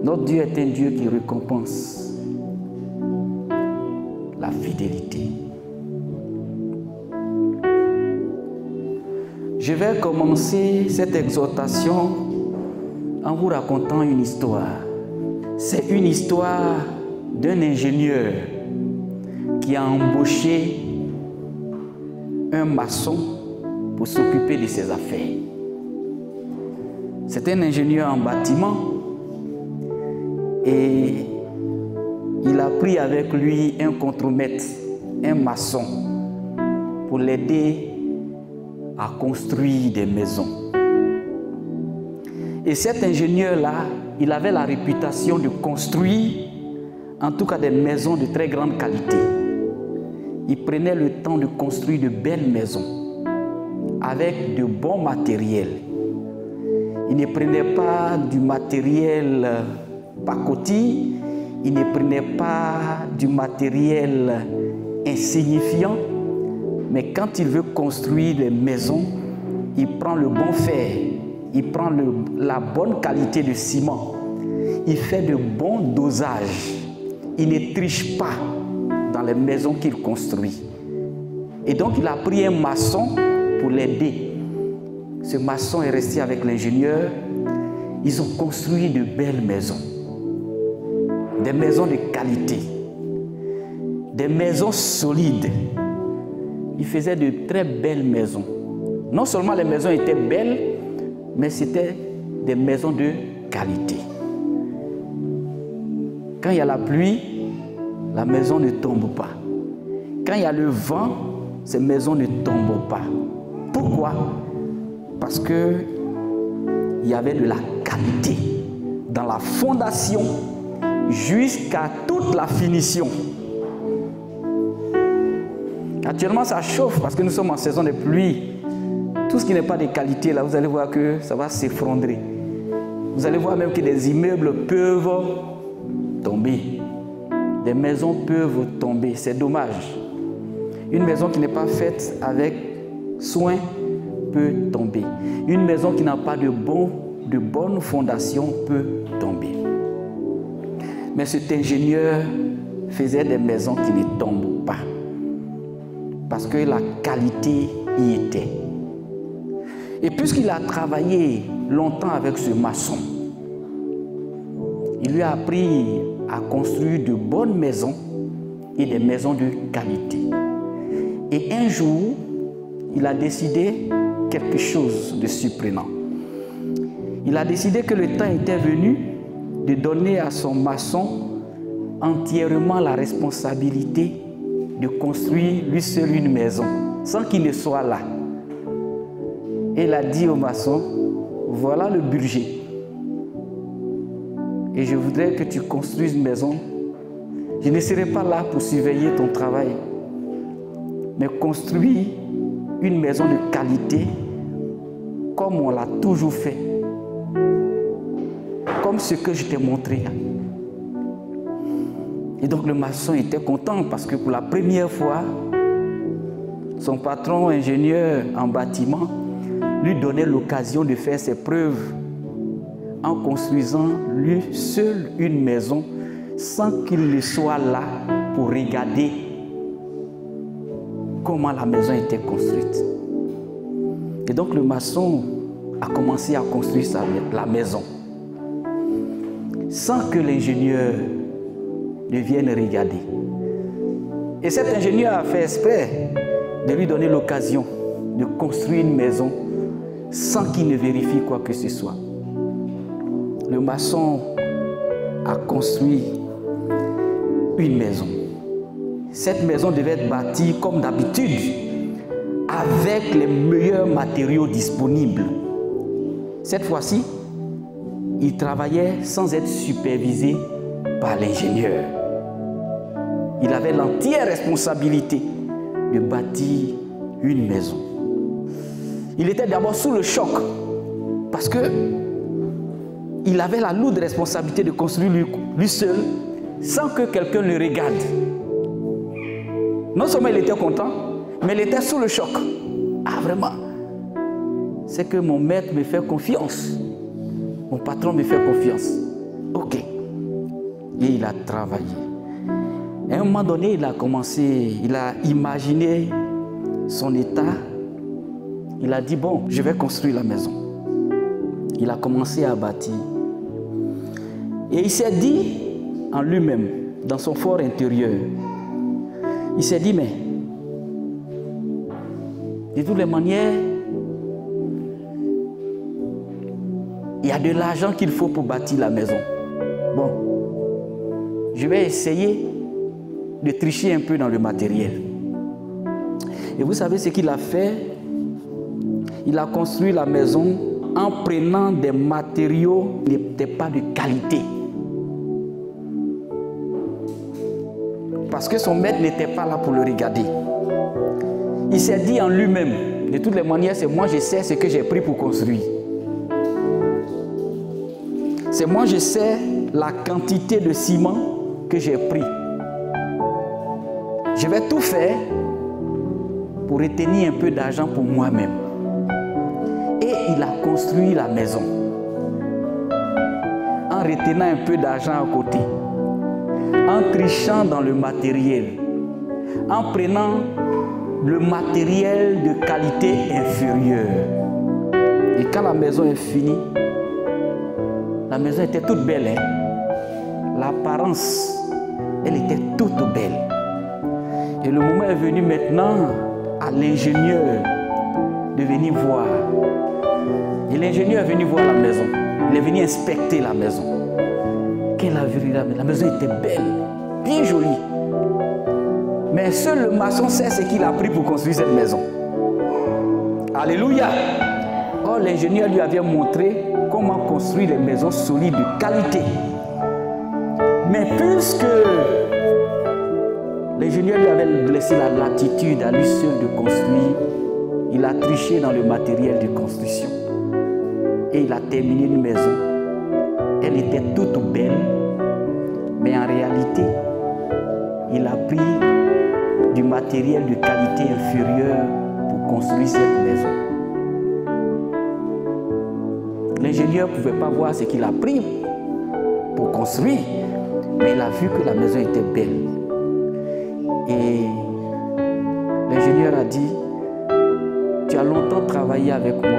Notre Dieu est un Dieu qui récompense la fidélité. Je vais commencer cette exhortation en vous racontant une histoire. C'est une histoire d'un ingénieur qui a embauché un maçon pour s'occuper de ses affaires. C'est un ingénieur en bâtiment et il a pris avec lui un contremaître, un maçon, pour l'aider à construire des maisons. Et cet ingénieur-là, il avait la réputation de construire, en tout cas des maisons de très grande qualité. Il prenait le temps de construire de belles maisons, avec de bons matériels. Il ne prenait pas du matériel pacotille, il ne prenait pas du matériel insignifiant, mais quand il veut construire des maisons, il prend le bon fer, il prend la bonne qualité de ciment, il fait de bons dosages, il ne triche pas dans les maisons qu'il construit. Et donc il a pris un maçon pour l'aider. Ce maçon est resté avec l'ingénieur. Ils ont construit de belles maisons. Des maisons de qualité. Des maisons solides. Ils faisaient de très belles maisons. Non seulement les maisons étaient belles, mais c'était des maisons de qualité. Quand il y a la pluie, la maison ne tombe pas. Quand il y a le vent, ces maisons ne tombent pas. Pourquoi? Parce qu'il y avait de la qualité dans la fondation jusqu'à toute la finition. Actuellement, ça chauffe parce que nous sommes en saison de pluie. Tout ce qui n'est pas de qualité, là, vous allez voir que ça va s'effondrer. Vous allez voir même que des immeubles peuvent tomber. Des maisons peuvent tomber. C'est dommage. Une maison qui n'est pas faite avec soin peut tomber. Une maison qui n'a pas de bonne fondation peut tomber. Mais cet ingénieur faisait des maisons qui ne tombent pas. Parce que la qualité y était. Et puisqu'il a travaillé longtemps avec ce maçon, il lui a appris à construire de bonnes maisons et des maisons de qualité. Et un jour, il a décidé quelque chose de surprenant. Il a décidé que le temps était venu de donner à son maçon entièrement la responsabilité de construire lui seul une maison, sans qu'il ne soit là. Et il a dit au maçon, voilà le budget. Et je voudrais que tu construises une maison. Je ne serai pas là pour surveiller ton travail, mais construis une maison de qualité comme on l'a toujours fait, comme ce que je t'ai montré. Et donc le maçon était content parce que pour la première fois, son patron ingénieur en bâtiment lui donnait l'occasion de faire ses preuves en construisant lui seul une maison sans qu'il ne soit là pour regarder comment la maison était construite. Et donc le maçon a commencé à construire la maison sans que l'ingénieur ne vienne regarder. Et cet ingénieur a fait exprès de lui donner l'occasion de construire une maison sans qu'il ne vérifie quoi que ce soit. Le maçon a construit une maison. Cette maison devait être bâtie comme d'habitude, avec les meilleurs matériaux disponibles. Cette fois-ci, il travaillait sans être supervisé par l'ingénieur. Il avait l'entière responsabilité de bâtir une maison. Il était d'abord sous le choc parce que il avait la lourde responsabilité de construire lui seul sans que quelqu'un le regarde. Non seulement il était content, mais il était sous le choc. Ah vraiment, c'est que mon maître me fait confiance. Mon patron me fait confiance. Ok. Et il a travaillé. À un moment donné, il a imaginé son état. Il a dit, bon, je vais construire la maison. Il a commencé à bâtir. Et il s'est dit en lui-même, dans son fort intérieur, il s'est dit, mais de toutes les manières, il y a de l'argent qu'il faut pour bâtir la maison. Bon, je vais essayer de tricher un peu dans le matériel. Et vous savez ce qu'il a fait? Il a construit la maison en prenant des matériaux qui n'étaient pas de qualité. Parce que son maître n'était pas là pour le regarder. Il s'est dit en lui-même, de toutes les manières, c'est moi je sais ce que j'ai pris pour construire. C'est moi je sais la quantité de ciment que j'ai pris. Je vais tout faire pour retenir un peu d'argent pour moi-même. Et il a construit la maison en retenant un peu d'argent à côté, en trichant dans le matériel, en prenant le matériel de qualité inférieure. Et quand la maison est finie, la maison était toute belle. Hein? L'apparence, elle était toute belle. Et le moment est venu maintenant à l'ingénieur de venir voir. Et l'ingénieur est venu voir la maison. Il est venu inspecter la maison. Quelle a vu la maison était belle, bien jolie. Mais seul le maçon sait ce qu'il a pris pour construire cette maison. Alléluia. Or, l'ingénieur lui avait montré comment construire des maisons solides de qualité. Mais puisque l'ingénieur lui avait laissé la latitude à lui seul de construire, il a triché dans le matériel de construction. Et il a terminé une maison. Elle était toute belle, mais en réalité, il a pris du matériel de qualité inférieure pour construire cette maison. L'ingénieur ne pouvait pas voir ce qu'il a pris pour construire, mais il a vu que la maison était belle. Et l'ingénieur a dit, tu as longtemps travaillé avec moi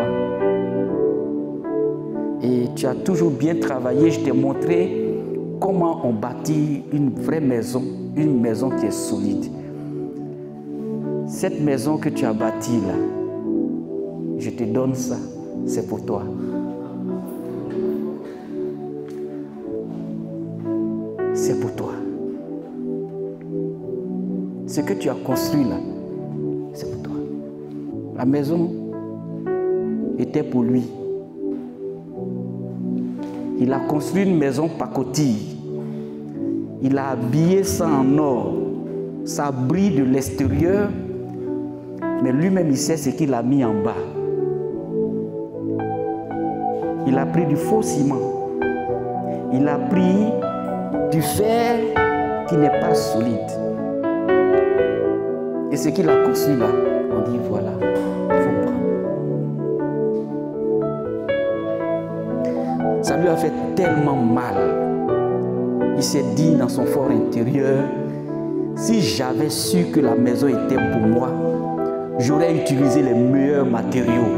et tu as toujours bien travaillé. Je t'ai montré comment on bâtit une vraie maison, une maison qui est solide. Cette maison que tu as bâtie là, je te donne ça, c'est pour toi. C'est pour toi. Ce que tu as construit là, c'est pour toi. La maison était pour lui. Il a construit une maison pacotille. Il a habillé ça en or. Ça brille de l'extérieur, mais lui-même il sait ce qu'il a mis en bas. Il a pris du faux ciment. Il a pris du fer qui n'est pas solide. Et ce qu'il a construit là, on dit voilà, il faut prendre. Ça lui a fait tellement mal. Il s'est dit dans son fort intérieur, si j'avais su que la maison était pour moi, j'aurais utilisé les meilleurs matériaux.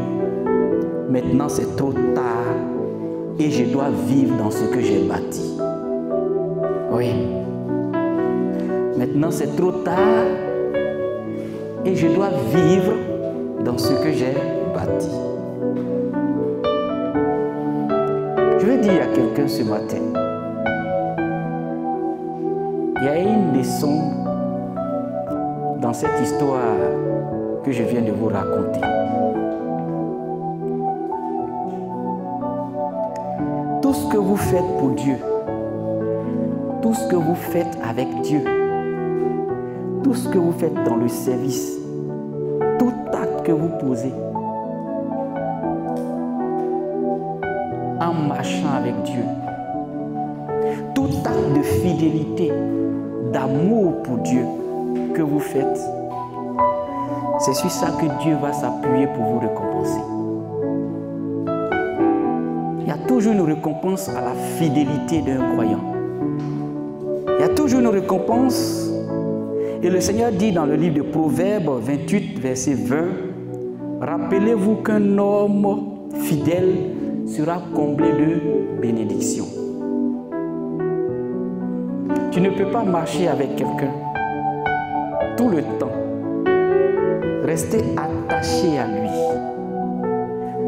Maintenant c'est trop tard et je dois vivre dans ce que j'ai bâti. Oui. Maintenant c'est trop tard et je dois vivre dans ce que j'ai bâti. Je veux dire à quelqu'un ce matin, il y a une leçon dans cette histoire que je viens de vous raconter. Tout ce que vous faites pour Dieu, tout ce que vous faites avec Dieu, tout ce que vous faites dans le service, tout acte que vous posez, en marchant avec Dieu, tout acte de fidélité, d'amour pour Dieu que vous faites, c'est sur ça que Dieu va s'appuyer pour vous récompenser. Il y a toujours une récompense à la fidélité d'un croyant. Il y a toujours une récompense. Et le Seigneur dit dans le livre de Proverbes 28, verset 20, « Rappelez-vous qu'un homme fidèle sera comblé de bénédictions. » Tu ne peux pas marcher avec quelqu'un tout le temps, rester attaché à lui,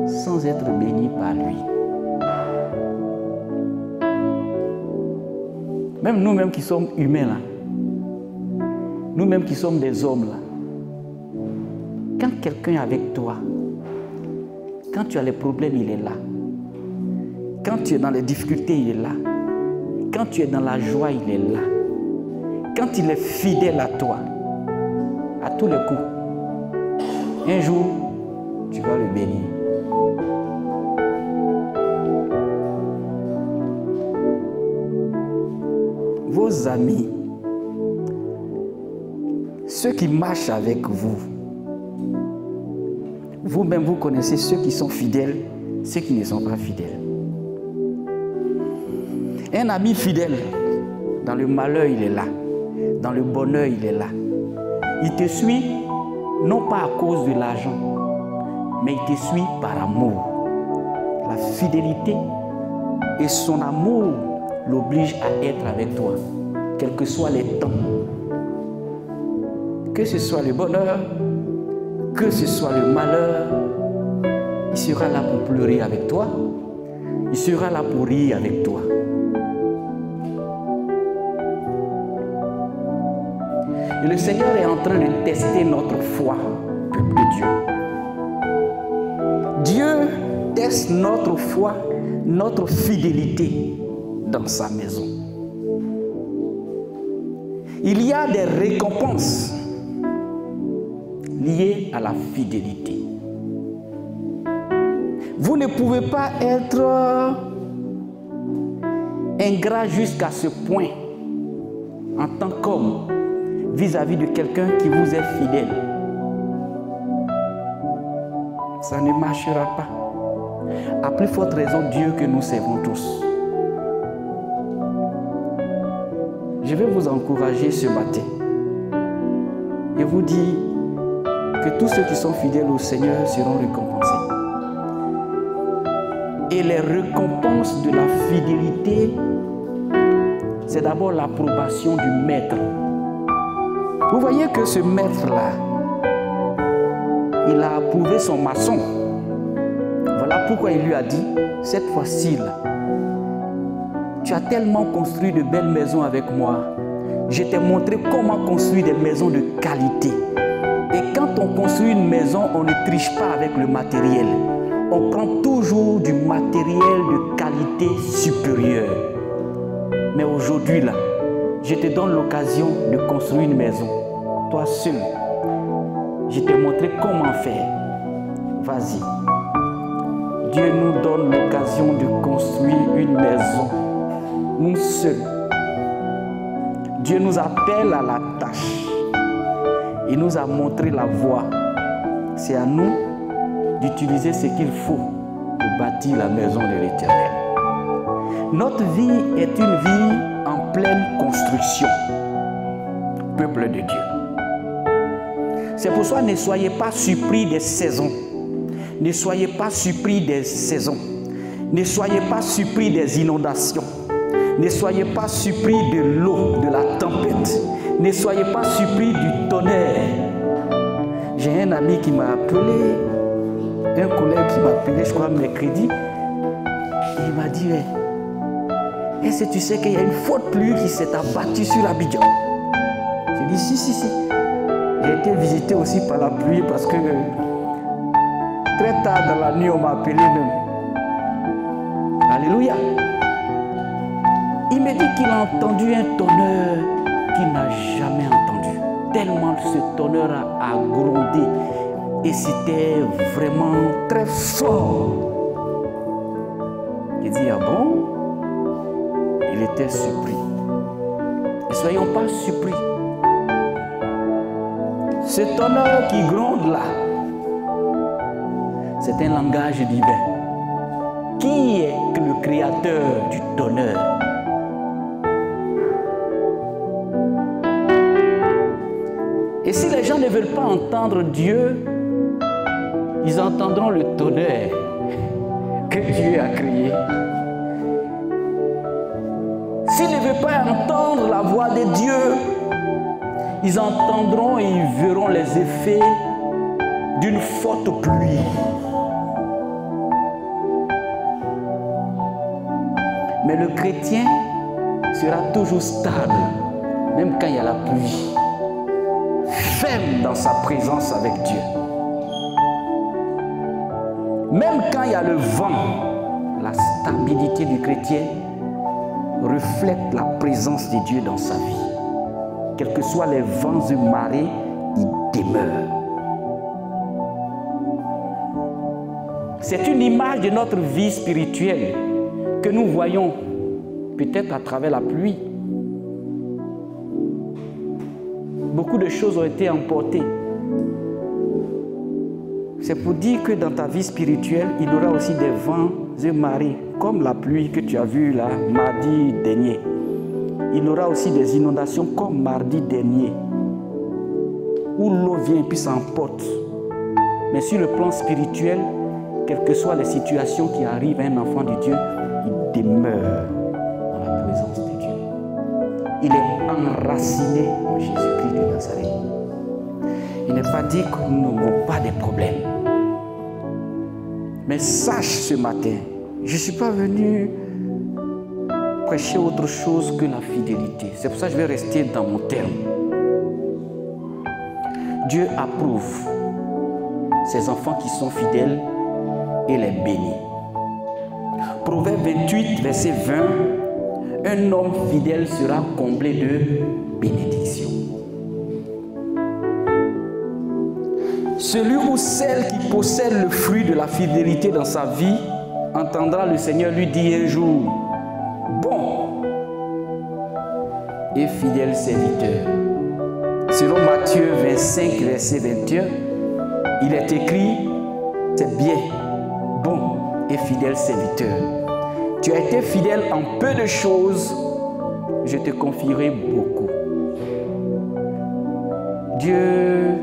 sans être béni par lui. Même nous-mêmes qui sommes humains là, nous-mêmes qui sommes des hommes là, quand quelqu'un est avec toi, quand tu as les problèmes, il est là. Quand tu es dans les difficultés, il est là. Quand tu es dans la joie, il est là. Quand il est fidèle à toi, à tous les coups, un jour, tu vas le bénir. Vos amis, ceux qui marchent avec vous, vous-même vous connaissez ceux qui sont fidèles, ceux qui ne sont pas fidèles. Un ami fidèle, dans le malheur il est là, dans le bonheur il est là. Il te suit non pas à cause de l'argent, mais il te suit par amour. La fidélité et son amour l'obligent à être avec toi, quels que soient les temps. Que ce soit le bonheur, que ce soit le malheur, il sera là pour pleurer avec toi, il sera là pour rire avec toi. Et le Seigneur est en train de tester notre foi, peuple de Dieu. Dieu teste notre foi, notre fidélité dans sa maison. Il y a des récompenses liées à la fidélité. Vous ne pouvez pas être ingrat jusqu'à ce point en tant qu'homme vis-à-vis de quelqu'un qui vous est fidèle. Ça ne marchera pas. À plus forte raison, Dieu que nous servons tous. Je vais vous encourager ce matin et vous dire que tous ceux qui sont fidèles au Seigneur seront récompensés. Et les récompenses de la fidélité, c'est d'abord l'approbation du maître. Vous voyez que ce maître-là, il a approuvé son maçon. Voilà pourquoi il lui a dit, cette fois-ci, tu as tellement construit de belles maisons avec moi. Je t'ai montré comment construire des maisons de qualité. Et quand on construit une maison, on ne triche pas avec le matériel. On prend toujours du matériel de qualité supérieure. Mais aujourd'hui, là, je te donne l'occasion de construire une maison. Toi seul. Je t'ai montré comment faire. Vas-y. Dieu nous donne l'occasion de construire une maison. Nous seuls. Dieu nous appelle à la tâche. Il nous a montré la voie. C'est à nous d'utiliser ce qu'il faut pour bâtir la maison de l'Éternel. Notre vie est une vie en pleine construction. Peuple de Dieu. C'est pour ça, ne soyez pas surpris des saisons. Ne soyez pas surpris des saisons. Ne soyez pas surpris des inondations. Ne soyez pas surpris de l'eau, de la tempête. Ne soyez pas surpris du tonnerre. J'ai un ami qui m'a appelé, un collègue qui m'a appelé, je crois, mercredi. Et il m'a dit, est-ce que tu sais qu'il y a une forte pluie qui s'est abattue sur Abidjan? J'ai dit, si. J'ai été visité aussi par la pluie parce que très tard dans la nuit, on m'a appelé même. Alléluia. Il me dit qu'il a entendu un tonnerre qu'il n'a jamais entendu. Tellement ce tonnerre a grondé. Et c'était vraiment très fort. Il dit, ah bon? Il était surpris. Ne soyons pas surpris. Ce tonnerre qui gronde là, c'est un langage divin. Qui est le créateur du tonnerre? gens ne veulent pas entendre Dieu, ils entendront le tonnerre que Dieu a créé. S'ils ne veulent pas entendre la voix de Dieu, ils entendront et ils verront les effets d'une forte pluie. Mais le chrétien sera toujours stable, même quand il y a la pluie, ferme dans sa présence avec Dieu. Même quand il y a le vent, la stabilité du chrétien reflète la présence de Dieu dans sa vie. Quels que soient les vents et marées, il demeure. C'est une image de notre vie spirituelle que nous voyons peut-être à travers la pluie. Beaucoup de choses ont été emportées. C'est pour dire que dans ta vie spirituelle, il y aura aussi des vents et marées, comme la pluie que tu as vue là, mardi dernier. Il y aura aussi des inondations comme mardi dernier, où l'eau vient et puis s'emporte. Mais sur le plan spirituel, quelles que soient les situations qui arrivent à un enfant de Dieu, il demeure dans la présence de Dieu. Il est enraciné en Jésus-Christ de Nazareth. Il n'est pas dit que nous n'avons pas de problèmes. Mais sache ce matin, je ne suis pas venu prêcher autre chose que la fidélité. C'est pour ça que je vais rester dans mon terme. Dieu approuve ses enfants qui sont fidèles et les bénit. Proverbe 28, verset 20. Un homme fidèle sera comblé de bénédictions. Celui ou celle qui possède le fruit de la fidélité dans sa vie entendra le Seigneur lui dire un jour: bon et fidèle serviteur. Selon Matthieu 25, verset 21, il est écrit: c'est bien, bon et fidèle serviteur. Tu as été fidèle en peu de choses, je te confierai beaucoup. Dieu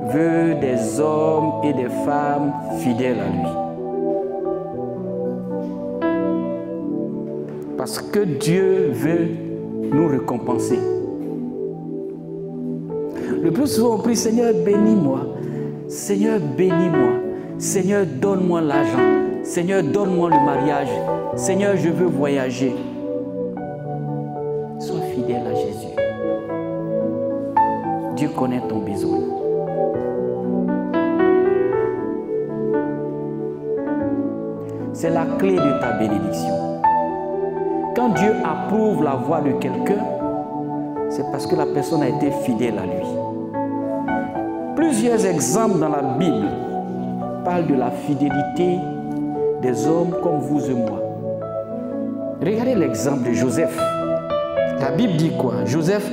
veut des hommes et des femmes fidèles à lui. Parce que Dieu veut nous récompenser. Le plus souvent on prie: Seigneur, bénis-moi. Seigneur, bénis-moi. Seigneur, donne-moi l'argent. Seigneur, donne-moi le mariage. Seigneur, je veux voyager. Sois fidèle à Jésus. Dieu connaît ton besoin. C'est la clé de ta bénédiction. Quand Dieu approuve la voix de quelqu'un, c'est parce que la personne a été fidèle à lui. Plusieurs exemples dans la Bible parlent de la fidélité des hommes comme vous et moi. Regardez l'exemple de Joseph. La Bible dit quoi? Joseph,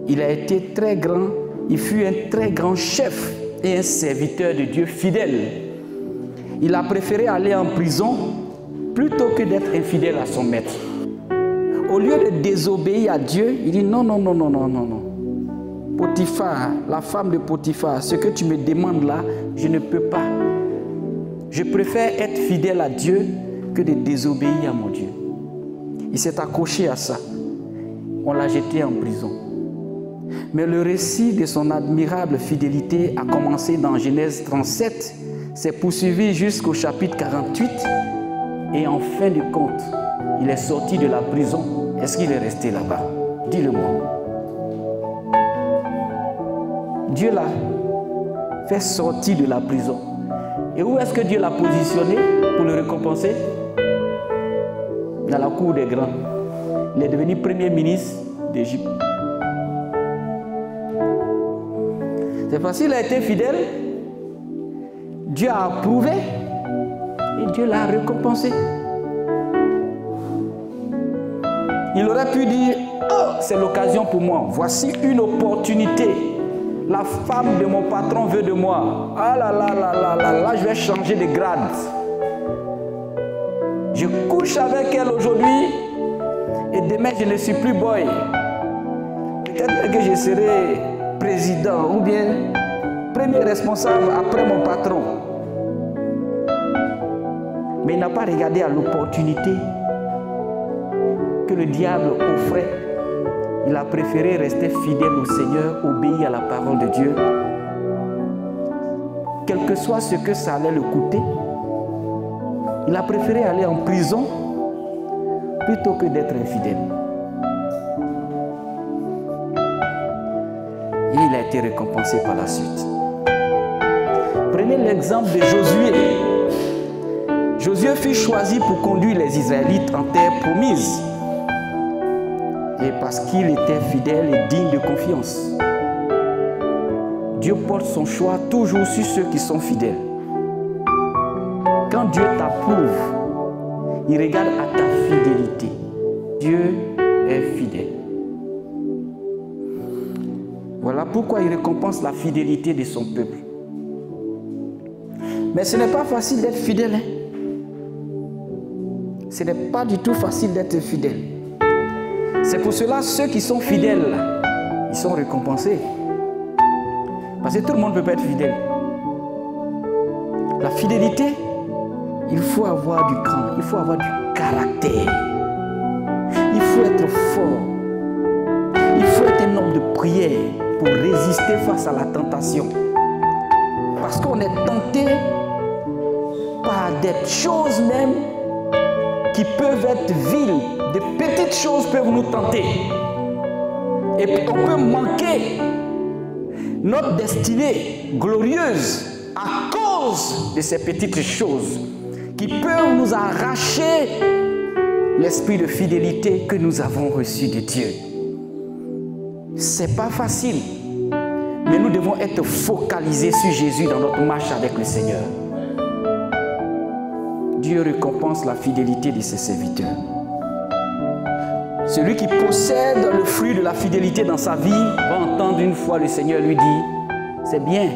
il a été très grand, il fut un très grand chef et un serviteur de Dieu fidèle. Il a préféré aller en prison plutôt que d'être infidèle à son maître. Au lieu de désobéir à Dieu, il dit non, non, non, non, non, non, non. Potiphar, la femme de Potiphar, ce que tu me demandes là, je ne peux pas. Je préfère être fidèle à Dieu que de désobéir à mon Dieu. Il s'est accroché à ça. On l'a jeté en prison. Mais le récit de son admirable fidélité a commencé dans Genèse 37, s'est poursuivi jusqu'au chapitre 48 et en fin de compte, il est sorti de la prison. Est-ce qu'il est resté là-bas? Dis-le-moi. Dieu l'a fait sortir de la prison. Et où est-ce que Dieu l'a positionné pour le récompenser? Dans la cour des grands. Il est devenu premier ministre d'Égypte. C'est parce qu'il a été fidèle. Dieu a approuvé et Dieu l'a récompensé. Il aurait pu dire: oh, c'est l'occasion pour moi. Voici une opportunité. La femme de mon patron veut de moi. Ah là là là là là là, je vais changer de grade. Je couche avec elle aujourd'hui et demain je ne suis plus boy. Peut-être que je serai président ou bien premier responsable après mon patron. Mais il n'a pas regardé à l'opportunité que le diable offrait. Il a préféré rester fidèle au Seigneur, obéir à la parole de Dieu. Quel que soit ce que ça allait le coûter, il a préféré aller en prison plutôt que d'être infidèle. Et il a été récompensé par la suite. Prenez l'exemple de Josué. Josué fut choisi pour conduire les Israélites en terre promise. Et parce qu'il était fidèle et digne de confiance. Dieu porte son choix toujours sur ceux qui sont fidèles. Quand Dieu t'approuve, il regarde à ta fidélité. Dieu est fidèle. Voilà pourquoi il récompense la fidélité de son peuple. Mais ce n'est pas facile d'être fidèle. Hein? Ce n'est pas du tout facile d'être fidèle. C'est pour cela ceux qui sont fidèles, ils sont récompensés. Parce que tout le monde ne peut pas être fidèle. La fidélité, il faut avoir du cran, il faut avoir du caractère. Il faut être fort. Il faut être un homme de prière pour résister face à la tentation. Parce qu'on est tenté par des choses même qui peuvent être viles. Des petites choses peuvent nous tenter. Et puis on peut manquer notre destinée glorieuse à cause de ces petites choses qui peuvent nous arracher l'esprit de fidélité que nous avons reçu de Dieu. C'est pas facile, mais nous devons être focalisés sur Jésus dans notre marche avec le Seigneur. Dieu récompense la fidélité de ses serviteurs. Celui qui possède le fruit de la fidélité dans sa vie va entendre une fois le Seigneur lui dire: c'est bien,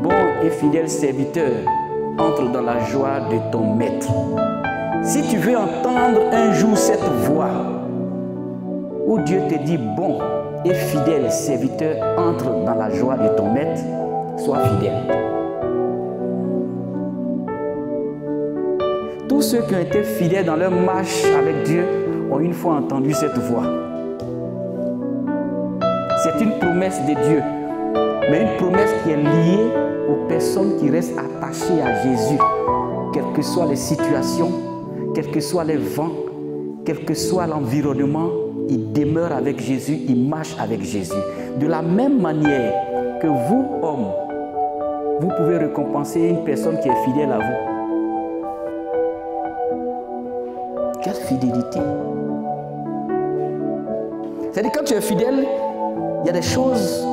bon et fidèle serviteur, entre dans la joie de ton maître. Si tu veux entendre un jour cette voix où Dieu te dit: bon et fidèle serviteur, entre dans la joie de ton maître, sois fidèle. Tous ceux qui ont été fidèles dans leur marche avec Dieu ont une fois entendu cette voix. C'est une promesse de Dieu, mais une promesse qui est liée aux personnes qui restent attachées à Jésus, quelles que soient les situations, quels que soient les vents, quel que soit l'environnement, ils demeurent avec Jésus, ils marchent avec Jésus. De la même manière que vous, hommes, vous pouvez récompenser une personne qui est fidèle à vous. Quelle fidélité! C'est-à-dire quand tu es fidèle, il y a des choses,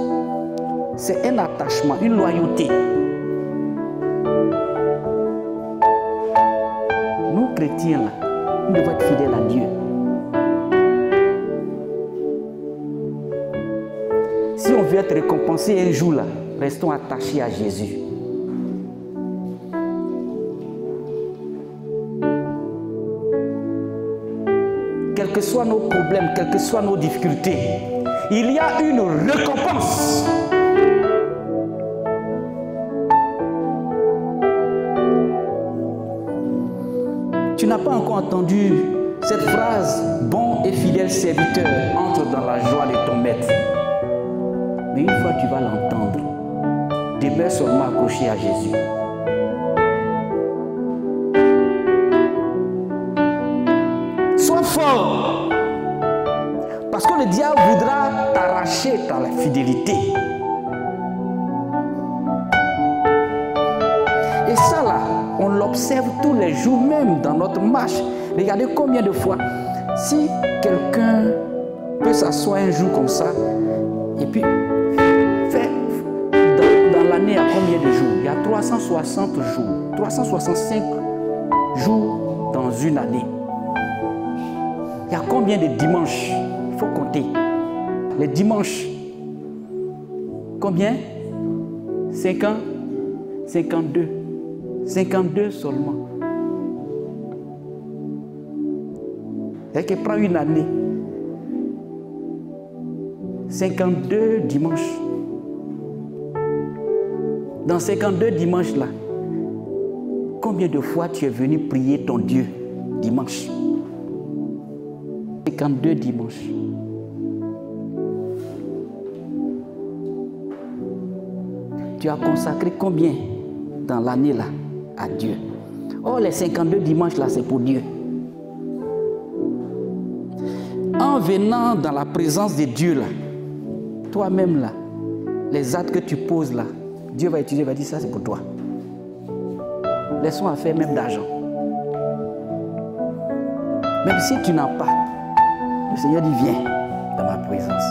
c'est un attachement, une loyauté. Nous, chrétiens, là, nous devons être fidèles à Dieu. Si on veut être récompensé un jour, là, restons attachés à Jésus. Quels que soient nos problèmes, quelles que soient nos difficultés, il y a une récompense. Tu n'as pas encore entendu cette phrase: bon et fidèle serviteur, entre dans la joie de ton maître. Mais une fois tu vas l'entendre, demeure seulement accroché à Jésus. Sois fort, parce que le diable voudra t'arracher ta fidélité. Et ça là, on l'observe tous les jours, même dans notre marche. Regardez combien de fois, si quelqu'un peut s'asseoir un jour comme ça, et puis faire dans l'année à combien de jours? Il y a 360 jours, 365 jours dans une année. Il y a combien de dimanches? Il faut compter. Les dimanches, combien? 50, 52. 52 seulement. Et qu'il prend une année. 52 dimanches. Dans 52 dimanches là, combien de fois tu es venu prier ton Dieu dimanche? 52 dimanches. Tu as consacré combien dans l'année là à Dieu? Oh, les 52 dimanches là, c'est pour Dieu. En venant dans la présence de Dieu là, toi-même là, les actes que tu poses là, Dieu va étudier, va dire ça c'est pour toi. Laisse-moi faire même d'argent. Même si tu n'as pas, le Seigneur dit viens dans ma présence.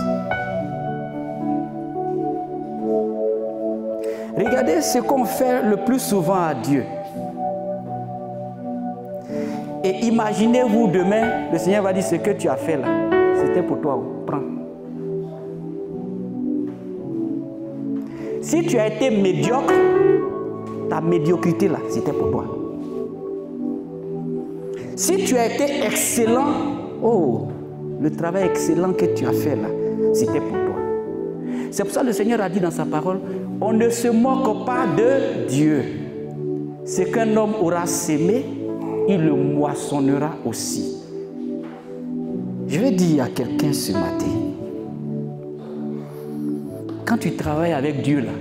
Regardez ce qu'on fait le plus souvent à Dieu. Et imaginez-vous demain, le Seigneur va dire ce que tu as fait là, c'était pour toi, prends. Si tu as été médiocre, ta médiocrité là, c'était pour toi. Si tu as été excellent, oh, le travail excellent que tu as fait là, c'était pour toi. C'est pour ça que le Seigneur a dit dans sa parole, on ne se moque pas de Dieu. Ce qu'un homme aura sémé, il le moissonnera aussi. Je vais dire à quelqu'un ce matin, quand tu travailles avec Dieu là,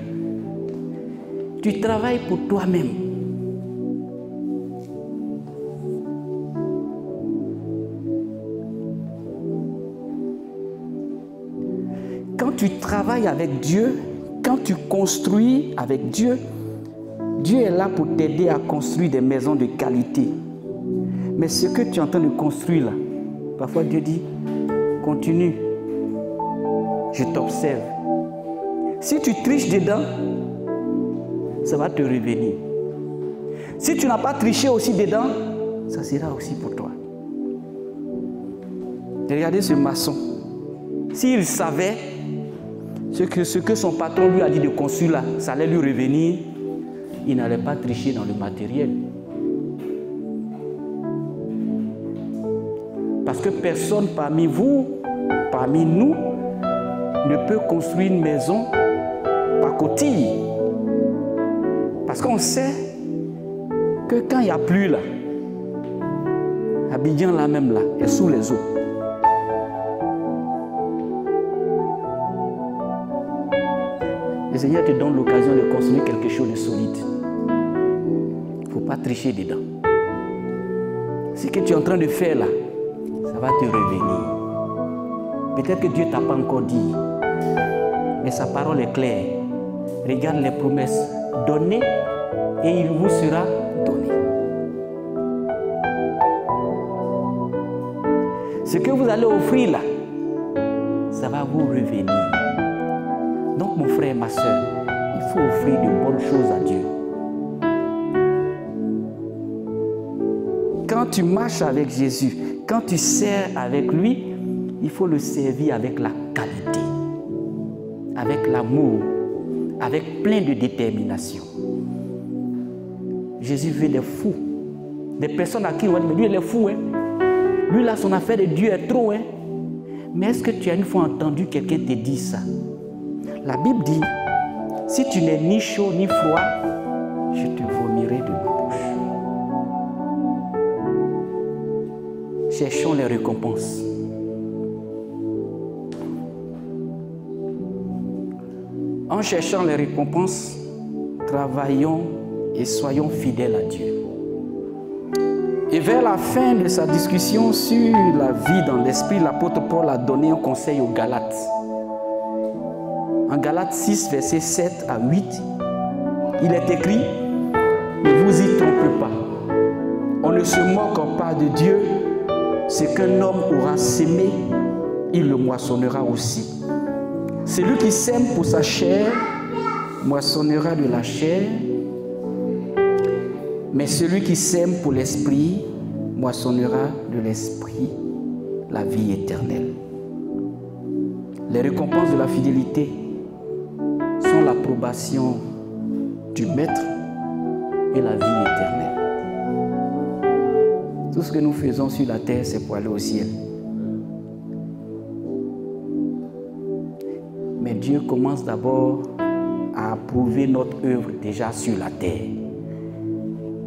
tu travailles pour toi-même. Quand tu travailles avec Dieu, quand tu construis avec Dieu, Dieu est là pour t'aider à construire des maisons de qualité. Mais ce que tu es en train de construire là, parfois Dieu dit, continue, je t'observe. Si tu triches dedans, ça va te revenir. Si tu n'as pas triché aussi dedans, ça sera aussi pour toi. Regardez ce maçon. S'il savait ce que son patron lui a dit de construire là, ça allait lui revenir, il n'allait pas tricher dans le matériel. Parce que personne parmi vous, parmi nous, ne peut construire une maison par coquille. Parce qu'on sait que quand il n'y a plus là, Abidjan là même là, est sous les eaux. Le Seigneur te donne l'occasion de construire quelque chose de solide. Il ne faut pas tricher dedans. Ce que tu es en train de faire là, ça va te revenir. Peut-être que Dieu ne t'a pas encore dit, mais sa parole est claire. Regarde les promesses. Donnez et il vous sera donné. Ce que vous allez offrir là, ça va vous revenir. Donc mon frère, ma soeur, il faut offrir de bonnes choses à Dieu. Quand tu marches avec Jésus, quand tu sers avec lui, il faut le servir avec la qualité, avec l'amour, avec plein de détermination. Jésus veut des fous, des personnes à qui on va dire, mais lui il est fou, hein? Lui là son affaire de Dieu est trop, hein? Mais est-ce que tu as une fois entendu quelqu'un te dire ça? La Bible dit, si tu n'es ni chaud ni froid, je te vomirai de ma bouche. Cherchons les récompenses. En cherchant les récompenses, travaillons et soyons fidèles à Dieu. Et vers la fin de sa discussion sur la vie dans l'esprit, l'apôtre Paul a donné un conseil aux Galates. En Galates 6, versets 7 à 8, il est écrit, ne vous y trompez pas. On ne se moque pas de Dieu. Ce qu'un homme aura sémé, il le moissonnera aussi. Celui qui sème pour sa chair, moissonnera de la chair. Mais celui qui sème pour l'esprit, moissonnera de l'esprit la vie éternelle. Les récompenses de la fidélité sont l'approbation du Maître et la vie éternelle. Tout ce que nous faisons sur la terre, c'est pour aller au ciel. Mais Dieu commence d'abord a approuvé notre œuvre déjà sur la terre.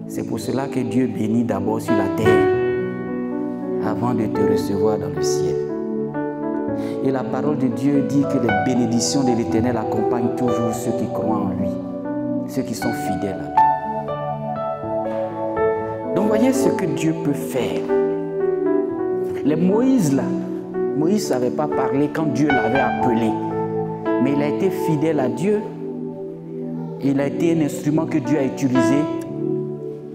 C'est pour cela que Dieu bénit d'abord sur la terre avant de te recevoir dans le ciel. Et la parole de Dieu dit que les bénédictions de l'Éternel accompagnent toujours ceux qui croient en lui, ceux qui sont fidèles à lui. Donc voyez ce que Dieu peut faire. Les Moïse là, Moïse ne savait pas parler quand Dieu l'avait appelé. Mais il a été fidèle à Dieu. Il a été un instrument que Dieu a utilisé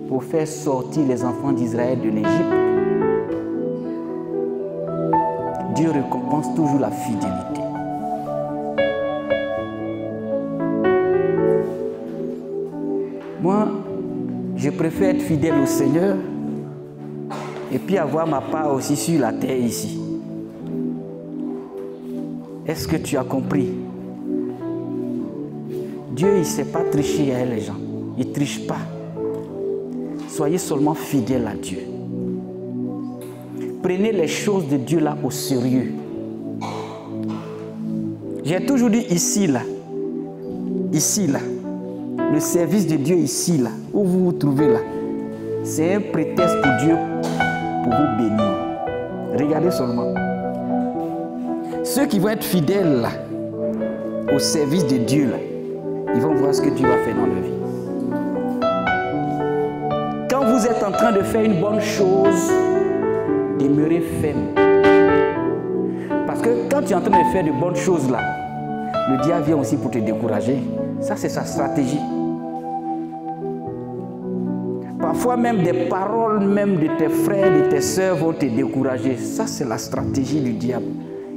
pour faire sortir les enfants d'Israël de l'Égypte. Dieu récompense toujours la fidélité. Moi, je préfère être fidèle au Seigneur et puis avoir ma part aussi sur la terre ici. Est-ce que tu as compris? Dieu, il ne sait pas tricher avec les gens. Il ne triche pas. Soyez seulement fidèles à Dieu. Prenez les choses de Dieu là au sérieux. J'ai toujours dit ici là, le service de Dieu ici là, où vous vous trouvez là, c'est un prétexte pour Dieu pour vous bénir. Regardez seulement. Ceux qui vont être fidèles là, au service de Dieu là, ils vont voir ce que Dieu va faire dans leur vie. Quand vous êtes en train de faire une bonne chose, demeurez ferme. Parce que quand tu es en train de faire de bonnes choses là, le diable vient aussi pour te décourager. Ça, c'est sa stratégie. Parfois même des paroles même de tes frères, de tes sœurs vont te décourager. Ça, c'est la stratégie du diable.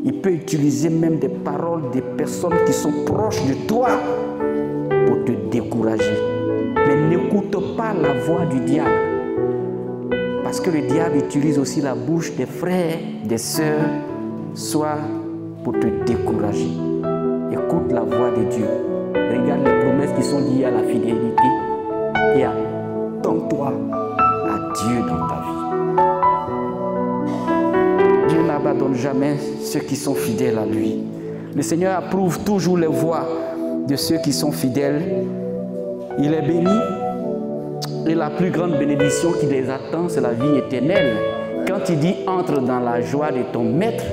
Il peut utiliser même des paroles des personnes qui sont proches de toi pour te décourager. Mais n'écoute pas la voix du diable. Parce que le diable utilise aussi la bouche des frères, des sœurs, soit pour te décourager. Écoute la voix de Dieu. Regarde les promesses qui sont liées à la fidélité et attends-toi à Dieu dans ta vie. Dieu n'abandonne jamais ceux qui sont fidèles à lui. Le Seigneur approuve toujours les voies de ceux qui sont fidèles. Il est béni et la plus grande bénédiction qui les attend, c'est la vie éternelle. Quand il dit « entre dans la joie de ton maître »,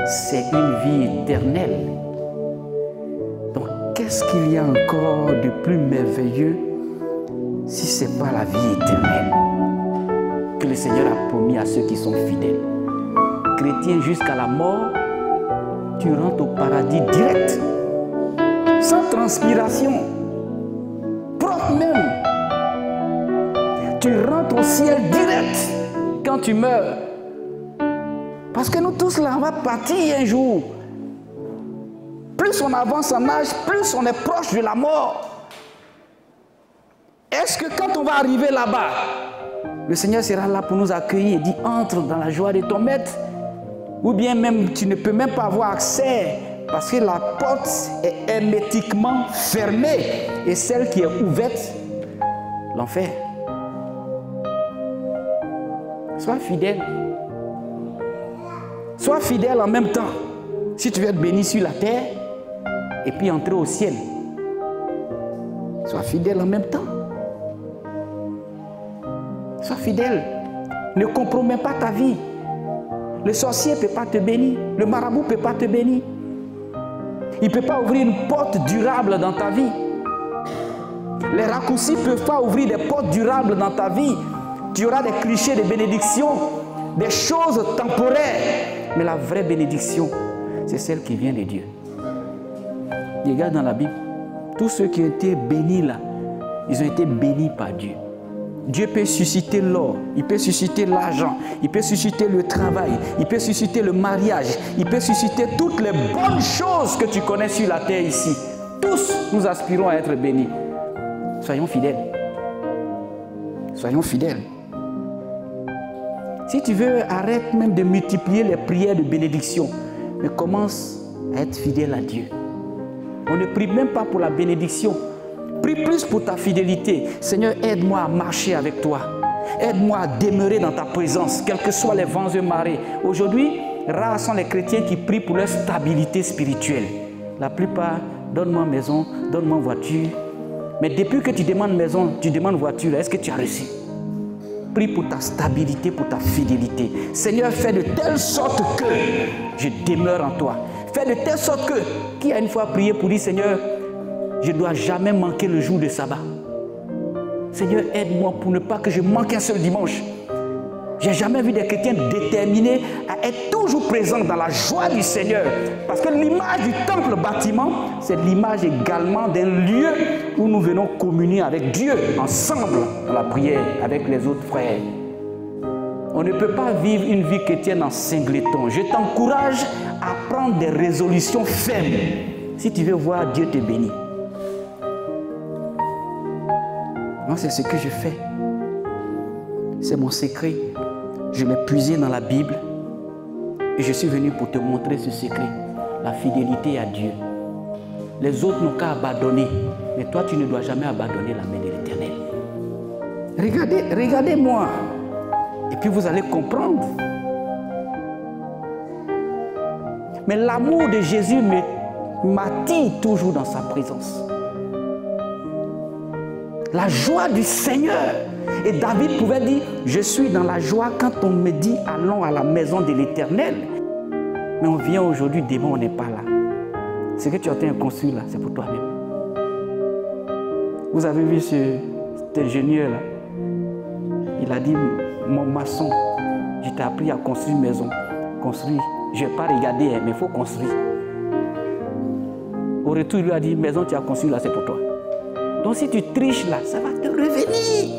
c'est une vie éternelle. Donc, qu'est-ce qu'il y a encore de plus merveilleux si ce n'est pas la vie éternelle que le Seigneur a promis à ceux qui sont fidèles? Chrétien jusqu'à la mort, tu rentres au paradis direct, sans transpiration, propre même. Tu rentres au ciel direct quand tu meurs. Parce que nous tous là, on va partir un jour. Plus on avance en âge, plus on est proche de la mort. Est-ce que quand on va arriver là-bas, le Seigneur sera là pour nous accueillir et dit « entre dans la joie de ton maître » ou bien même tu ne peux même pas avoir accès parce que la porte est hermétiquement fermée et celle qui est ouverte, l'enfer. Sois fidèle. Sois fidèle en même temps. Si tu veux être béni sur la terre et puis entrer au ciel, sois fidèle en même temps. Sois fidèle. Ne compromets pas ta vie. Le sorcier ne peut pas te bénir. Le marabout ne peut pas te bénir. Il ne peut pas ouvrir une porte durable dans ta vie. Les raccourcis ne peuvent pas ouvrir des portes durables dans ta vie. Tu auras des clichés de bénédiction, des choses temporaires. Mais la vraie bénédiction, c'est celle qui vient de Dieu. Regarde dans la Bible, tous ceux qui ont été bénis là, ils ont été bénis par Dieu. Dieu peut susciter l'or, il peut susciter l'argent, il peut susciter le travail, il peut susciter le mariage, il peut susciter toutes les bonnes choses que tu connais sur la terre ici. Tous, nous aspirons à être bénis. Soyons fidèles. Soyons fidèles. Si tu veux, arrête même de multiplier les prières de bénédiction, mais commence à être fidèle à Dieu. On ne prie même pas pour la bénédiction. Prie plus pour ta fidélité. Seigneur, aide-moi à marcher avec toi. Aide-moi à demeurer dans ta présence, quels que soient les vents et marées. Aujourd'hui, rares sont les chrétiens qui prient pour leur stabilité spirituelle. La plupart donne-moi maison, donne-moi voiture. Mais depuis que tu demandes maison, tu demandes voiture, est-ce que tu as reçu? Prie pour ta stabilité, pour ta fidélité. Seigneur, fais de telle sorte que je demeure en toi. Fais de telle sorte que, qui a une fois prié pour dire, Seigneur, je ne dois jamais manquer le jour de sabbat. Seigneur, aide-moi pour ne pas que je manque un seul dimanche. Je n'ai jamais vu des chrétiens déterminés à être toujours présents dans la joie du Seigneur. Parce que l'image du temple bâtiment, c'est l'image également d'un lieu où nous venons communier avec Dieu, ensemble, dans la prière, avec les autres frères. On ne peut pas vivre une vie chrétienne en singleton. Je t'encourage à prendre des résolutions fermes si tu veux voir Dieu te bénir. Moi, c'est ce que je fais. C'est mon secret. Je l'ai puisé dans la Bible et je suis venu pour te montrer ce secret. La fidélité à Dieu. Les autres n'ont qu'à abandonner, mais toi, tu ne dois jamais abandonner la main de l'Éternel. Regardez-moi. Et puis vous allez comprendre. Mais l'amour de Jésus m'attire toujours dans sa présence. La joie du Seigneur. Et David pouvait dire, je suis dans la joie quand on me dit, allons à la maison de l'Éternel. Mais on vient aujourd'hui, demain on n'est pas là. Ce que tu es en train de construire là, c'est pour toi-même. Vous avez vu cet ingénieur là. Il a dit, mon maçon, je t'ai appris à construire une maison. Construire. Je n'ai pas regardé, mais il faut construire. Au retour, il lui a dit, maison tu as construit là, c'est pour toi. Donc si tu triches là, ça va te revenir.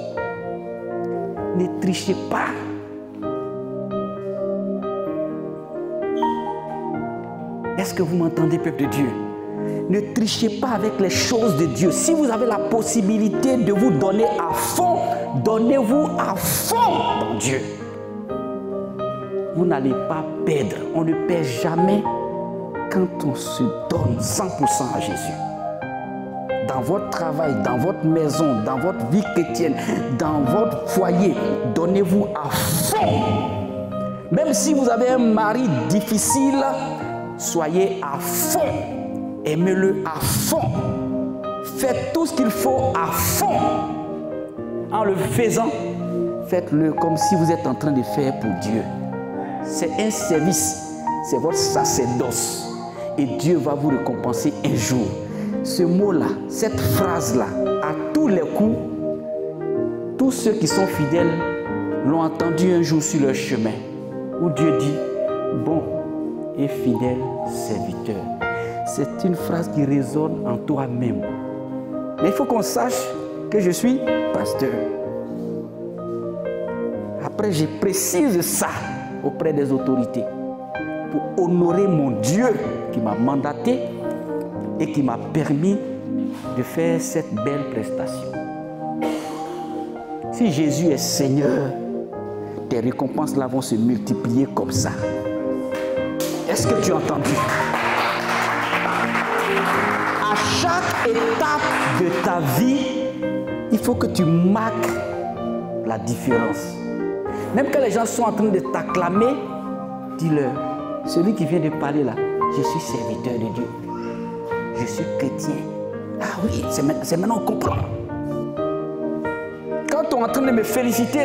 Ne trichez pas. Est-ce que vous m'entendez, peuple de Dieu? Ne trichez pas avec les choses de Dieu. Si vous avez la possibilité de vous donner à fond, donnez-vous à fond dans Dieu. Vous n'allez pas perdre. On ne perd jamais quand on se donne 100% à Jésus. Dans votre travail, dans votre maison, dans votre vie chrétienne, dans votre foyer, donnez-vous à fond. Même si vous avez un mari difficile, soyez à fond. Aimez-le à fond. Faites tout ce qu'il faut à fond. En le faisant, faites-le comme si vous êtes en train de faire pour Dieu. C'est un service, c'est votre sacerdoce. Et Dieu va vous récompenser un jour. Ce mot-là, cette phrase-là, à tous les coups, tous ceux qui sont fidèles l'ont entendu un jour sur leur chemin, où Dieu dit, bon et fidèle serviteur. C'est une phrase qui résonne en toi-même. Mais il faut qu'on sache que je suis pasteur. Après, je précise ça auprès des autorités pour honorer mon Dieu qui m'a mandaté et qui m'a permis de faire cette belle prestation. Si Jésus est Seigneur, tes récompenses là vont se multiplier comme ça. Est-ce que tu as entendu? À chaque étape de ta vie, il faut que tu marques la différence. Même quand les gens sont en train de t'acclamer, dis-leur, celui qui vient de parler là, je suis serviteur de Dieu. Je suis chrétien. Ah oui, c'est maintenant qu'on comprend. Quand on est en train de me féliciter,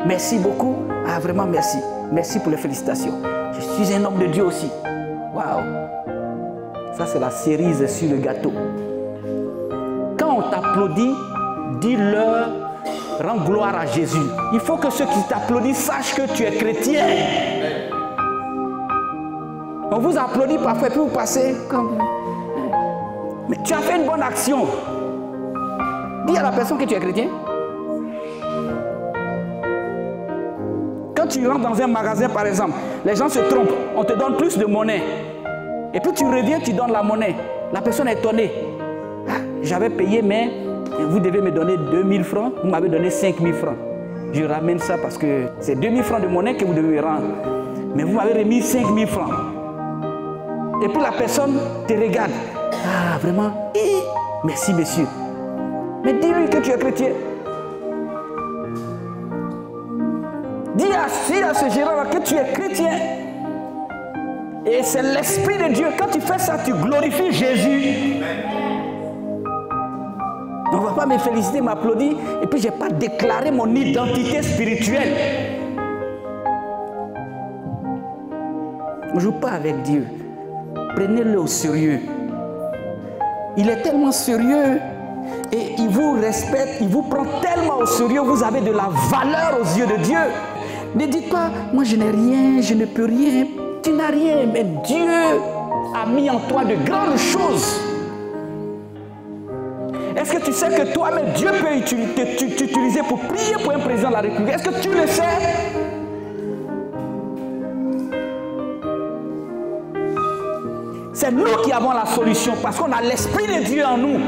merci beaucoup. Ah vraiment merci. Merci pour les félicitations. Je suis un homme de Dieu aussi. Waouh. Ça c'est la cerise sur le gâteau. Quand on t'applaudit, dis-leur, rends gloire à Jésus. Il faut que ceux qui t'applaudissent sachent que tu es chrétien. On vous applaudit parfois et puis vous passez comme... Mais tu as fait une bonne action. Dis à la personne que tu es chrétien. Quand tu rentres dans un magasin par exemple, les gens se trompent, on te donne plus de monnaie. Et puis tu reviens, tu donnes la monnaie. La personne est étonnée. Ah, j'avais payé, mais vous devez me donner 2000 francs, vous m'avez donné 5000 francs. Je ramène ça parce que c'est 2000 francs de monnaie que vous devez rendre. Mais vous m'avez remis 5000 francs. Et puis la personne te regarde. Ah, vraiment? Merci, monsieur. Mais dis-lui que tu es chrétien. Dis à ce gérant-là que tu es chrétien. Et Et c'est l'Esprit de Dieu. Quand tu fais ça, tu glorifies Jésus. On ne va pas me féliciter, m'applaudir, et puis je n'ai pas déclaré mon identité spirituelle. On ne joue pas avec Dieu. Prenez-le au sérieux. Il est tellement sérieux et il vous respecte, il vous prend tellement au sérieux, vous avez de la valeur aux yeux de Dieu. Ne dites pas, moi je n'ai rien, je ne peux rien. Tu n'as rien, mais Dieu a mis en toi de grandes choses. Est-ce que tu sais que toi-même, Dieu peut t'utiliser pour prier pour un président de la République? Est-ce que tu le sais? C'est nous qui avons la solution parce qu'on a l'Esprit de Dieu en nous.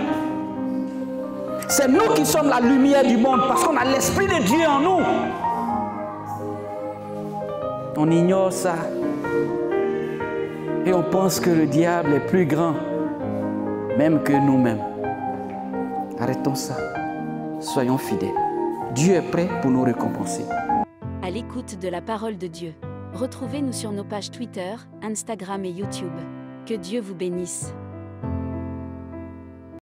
C'est nous qui sommes la lumière du monde parce qu'on a l'Esprit de Dieu en nous. On ignore ça. Et on pense que le diable est plus grand, même que nous-mêmes. Arrêtons ça. Soyons fidèles. Dieu est prêt pour nous récompenser. À l'écoute de la parole de Dieu. Retrouvez-nous sur nos pages Twitter, Instagram et YouTube. Que Dieu vous bénisse.